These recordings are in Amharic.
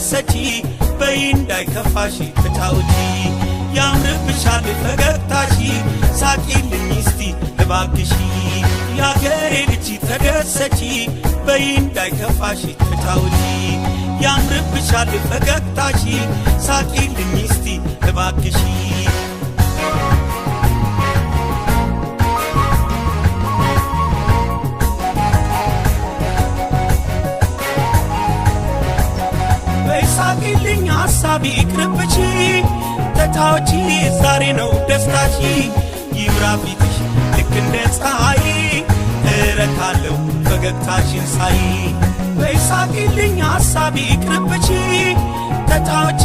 ተደሰቺ በይ እንዳይከፋሽ ተጫውቺ ያምርብሻል ፈገግታሽ ሳቂልኝ እስቲ እባክሽ ያገሬ ልጅ ተደሰቺ በይ እንዳይከፋሽ ተጫውቺ ያምርብሻል ፈገግታሽ ሳቂልኝ እስቲ እባክሽ ሳቂልኝ ሐሳቢ ይቅርብሽ ተጫውቺ ዛሬ ነው ደስታሽ ይብራ ፊትሽ ልክ እንደ ፀሐይ እረካለሁ ፈገግታሽን ሳይ ሳቂልኝ ሐሳቢ ይቅርብሽ ተጫውቺ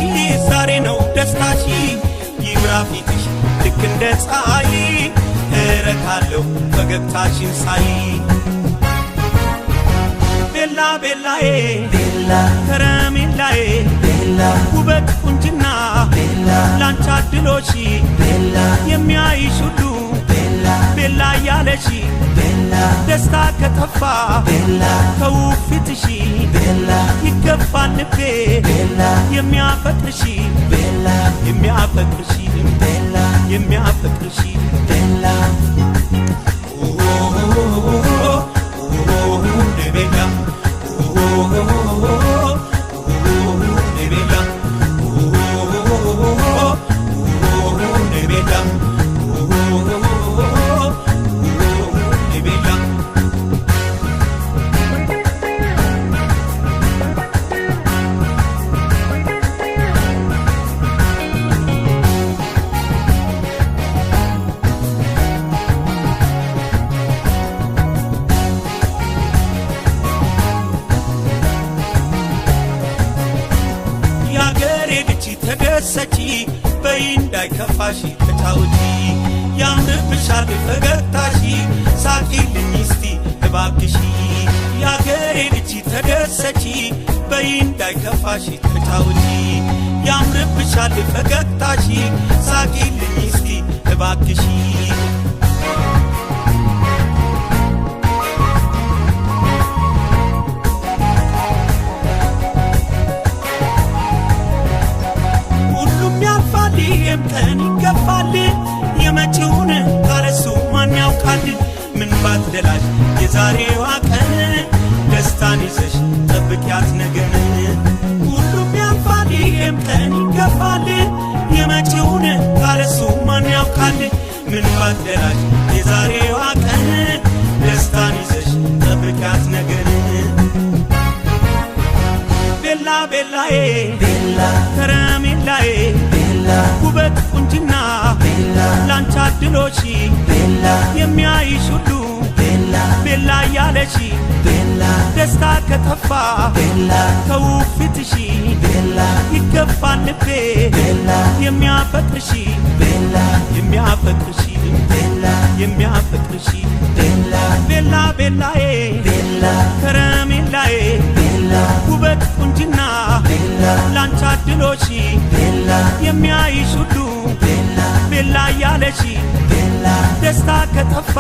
ዛሬ ነው ደስታሽ ይብራ ፊትሽ ልክ እንደ ፀሐይ እረካለሁ ፈገግታሽን ሳይ ቤላ ቤላዬ ቤላ ከረሜላዬ ቤላ ውበት ቁንጅና ቤላ ላንቺ አድሎሽ ቤላ የሚያይሽ ሁሉ ቤላ ቤላ ያለሽ ቤላ ደስታ ከጠፋ ቤላ ከውብ ፊትሽ ቤላ ይገባል ልቤ ቤላ የሚያፈቅርሽ ቤላ የሚያፈቅርሽ ቤላ የሚያፈቅርሽ ቤላ ተደሰቺ በይ እንዳይከፋሽ ተጫውቺ ያምርብሻል ፈገግታሽ ሳቂልኝ እስቲ እባክሽ ያገሬ ልጅ ተደሰቺ በይ እንዳይከፋሽ ተጫውቺ ያምርብሻል ፈገግታሽ ሳቂልኝ እስቲ እባክሽ ቀን ይገፋል የመጪውን ካለሱ ማን ያውቃል ምን ባትደላሽ የዛሬዋ ቀን ደስታን ይዘሽ ጠብቂያት ነገን ሁሉም ያልፋል ይህም ቀን ይገፋል የመጪውን ካለሱ ማን ያውቃል ምን ባትደላሽ የዛሬዋ ቀን ደስታን ይዘሽ ጠብቂያት ነገን ቤላ ቤላዬ ቤላ ከረሜላዬ ውበት ቁንጅና ቤላ ላንቺ አድሎሽ ቤላ የሚያይሽ ሁሉ ቤላ ቤላ ያለሽ ቤላ ደስታ ከጠፋ ቤላ ከውብ ፊትሽ ቤላ ይገባል ልቤ ቤላ የሚያፈቅርሽ ቤላ የሚያፈቅርሽ ቤላ የሚያፈቅርሽ ቤላ ቤላ ቤላዬ ቤላ ከረሜላዬ ቤላ ውበት ቁንጅና ቤላ ላንቺ አድሎሽ ቤላ የሚያይሽ ሁሉ ቤላ ቤላ ያለሽ ቤላ ደስታ ከጠፋ